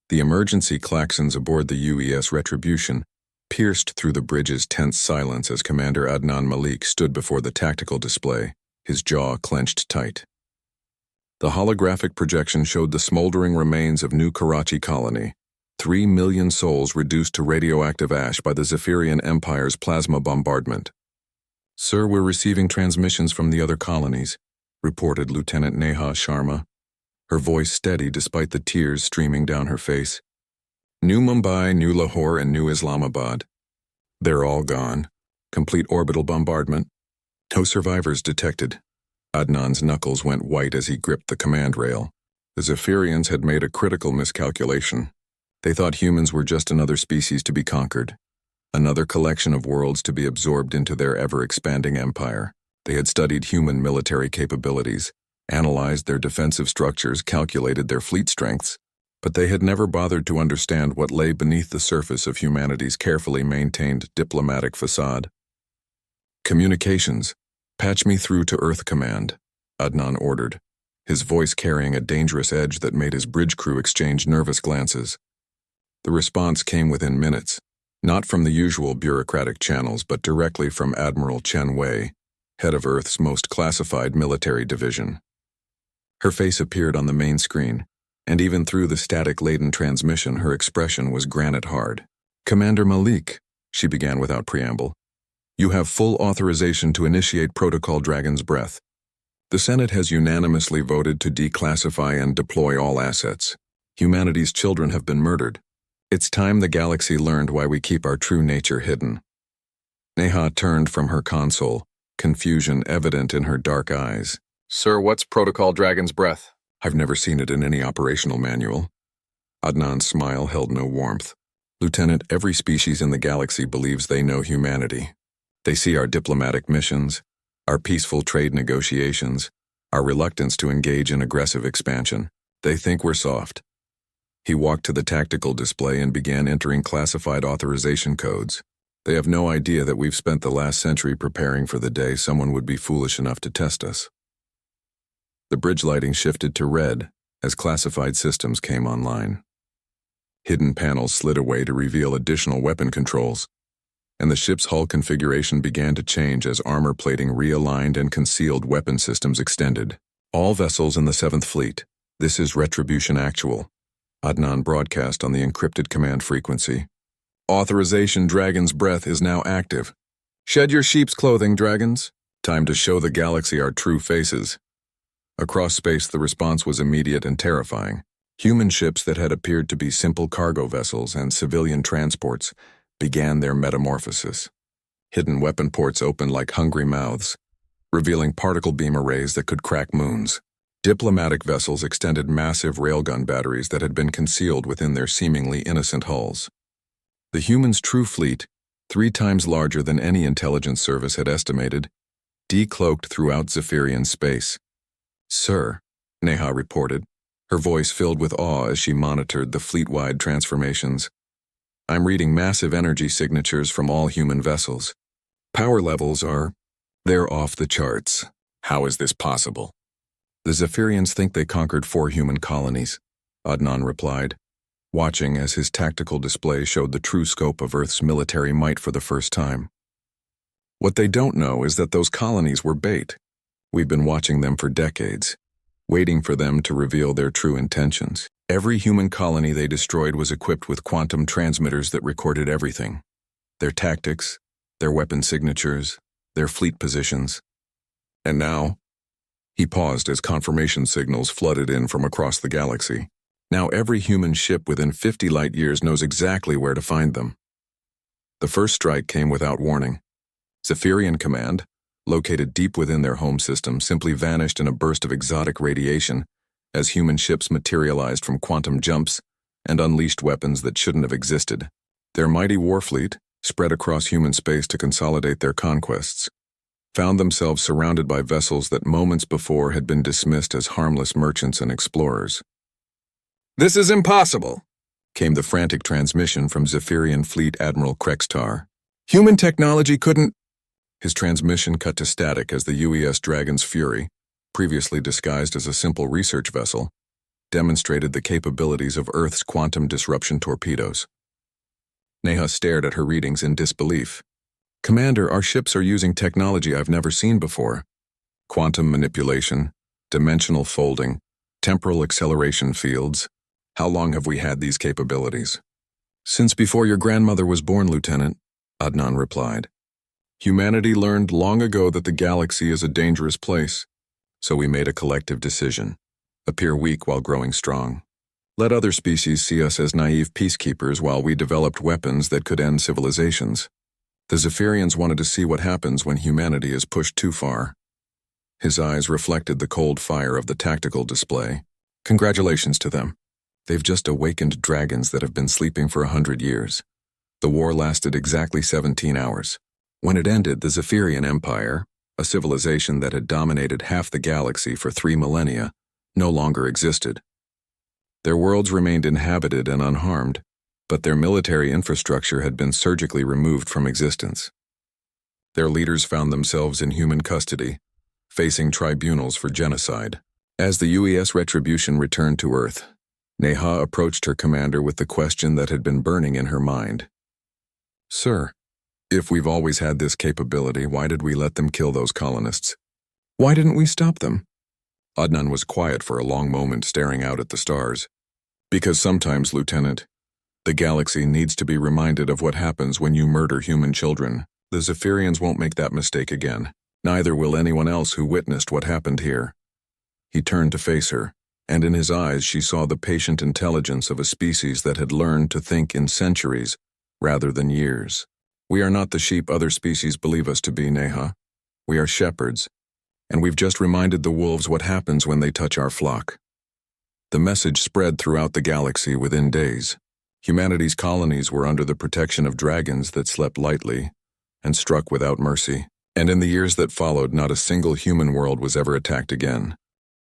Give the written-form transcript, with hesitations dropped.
The emergency klaxons aboard the UES Retribution pierced through the bridge's tense silence as Commander Adnan Malik stood before the tactical display, his jaw clenched tight. The holographic projection showed the smoldering remains of New Karachi colony, 3 million souls reduced to radioactive ash by the Zephyrian Empire's plasma bombardment. "Sir, we're receiving transmissions from the other colonies," reported Lieutenant Neha Sharma, her voice steady despite the tears streaming down her face. "New Mumbai, New Lahore, and New Islamabad. They're all gone. Complete orbital bombardment. No survivors detected." Adnan's knuckles went white as he gripped the command rail. The Zephyrians had made a critical miscalculation. They thought humans were just another species to be conquered, another collection of worlds to be absorbed into their ever-expanding empire. They had studied human military capabilities, analyzed their defensive structures, calculated their fleet strengths, but they had never bothered to understand what lay beneath the surface of humanity's carefully maintained diplomatic facade. "Communications. Patch me through to Earth Command," Adnan ordered, his voice carrying a dangerous edge that made his bridge crew exchange nervous glances. The response came within minutes, not from the usual bureaucratic channels but directly from Admiral Chen Wei, head of Earth's most classified military division. Her face appeared on the main screen, and even through the static-laden transmission her expression was granite hard. "Commander Malik," she began without preamble, "you have full authorization to initiate Protocol Dragon's Breath. The Senate has unanimously voted to declassify and deploy all assets. Humanity's children have been murdered. It's time the galaxy learned why we keep our true nature hidden." Neha turned from her console, confusion evident in her dark eyes. "Sir, what's Protocol Dragon's Breath?" "I've never seen it in any operational manual." Adnan's smile held no warmth. "Lieutenant, every species in the galaxy believes they know humanity. They see our diplomatic missions, our peaceful trade negotiations, our reluctance to engage in aggressive expansion. They think we're soft." He walked to the tactical display and began entering classified authorization codes. "They have no idea that we've spent the last century preparing for the day someone would be foolish enough to test us." The bridge lighting shifted to red as classified systems came online. Hidden panels slid away to reveal additional weapon controls, and the ship's hull configuration began to change as armor plating realigned and concealed weapon systems extended. "All vessels in the 7th Fleet, this is Retribution Actual," Adnan broadcast on the encrypted command frequency. "Authorization Dragon's Breath is now active. Shed your sheep's clothing, dragons. Time to show the galaxy our true faces." Across space, the response was immediate and terrifying. Human ships that had appeared to be simple cargo vessels and civilian transports began their metamorphosis. Hidden weapon ports opened like hungry mouths, revealing particle beam arrays that could crack moons. Diplomatic vessels extended massive railgun batteries that had been concealed within their seemingly innocent hulls. The humans' true fleet, 3 times larger than any intelligence service had estimated, decloaked throughout Zephyrian space. "Sir," Neha reported, her voice filled with awe as she monitored the fleet-wide transformations. "I'm reading massive energy signatures from all human vessels. Power levels they're off the charts. How is this possible?" "The Zephyrians think they conquered 4 human colonies," Adnan replied, watching as his tactical display showed the true scope of Earth's military might for the first time. "What they don't know is that those colonies were bait. We've been watching them for decades, waiting for them to reveal their true intentions. Every human colony they destroyed was equipped with quantum transmitters that recorded everything: their tactics, their weapon signatures, their fleet positions. And now," he paused as confirmation signals flooded in from across the galaxy, "now every human ship within 50 light-years knows exactly where to find them." The first strike came without warning. Zephyrian Command, located deep within their home system, simply vanished in a burst of exotic radiation as human ships materialized from quantum jumps and unleashed weapons that shouldn't have existed. Their mighty warfleet, spread across human space to consolidate their conquests, found themselves surrounded by vessels that moments before had been dismissed as harmless merchants and explorers. "This is impossible," came the frantic transmission from Zephyrian Fleet Admiral Krextar. "Human technology couldn't—" His transmission cut to static as the UES Dragon's Fury, previously disguised as a simple research vessel, demonstrated the capabilities of Earth's quantum disruption torpedoes. Neha stared at her readings in disbelief. "Commander, our ships are using technology I've never seen before. Quantum manipulation, dimensional folding, temporal acceleration fields. How long have we had these capabilities?" "Since before your grandmother was born, Lieutenant," Adnan replied. "Humanity learned long ago that the galaxy is a dangerous place, so we made a collective decision: appear weak while growing strong. Let other species see us as naive peacekeepers while we developed weapons that could end civilizations. The Zephyrians wanted to see what happens when humanity is pushed too far." His eyes reflected the cold fire of the tactical display. "Congratulations to them. They've just awakened dragons that have been sleeping for 100 years. The war lasted exactly 17 hours. When it ended, the Zephyrian Empire, a civilization that had dominated half the galaxy for 3 millennia, no longer existed. Their worlds remained inhabited and unharmed, but their military infrastructure had been surgically removed from existence. Their leaders found themselves in human custody, facing tribunals for genocide. As the UES Retribution returned to Earth, Neha approached her commander with the question that had been burning in her mind. "Sir, if we've always had this capability, why did we let them kill those colonists? Why didn't we stop them?" Adnan was quiet for a long moment, staring out at the stars. "Because sometimes, Lieutenant, the galaxy needs to be reminded of what happens when you murder human children. The Zephyrians won't make that mistake again. Neither will anyone else who witnessed what happened here." He turned to face her, and in his eyes she saw the patient intelligence of a species that had learned to think in centuries rather than years. "We are not the sheep other species believe us to be, Neha. We are shepherds, and we've just reminded the wolves what happens when they touch our flock." The message spread throughout the galaxy within days. Humanity's colonies were under the protection of dragons that slept lightly and struck without mercy. And in the years that followed, not a single human world was ever attacked again.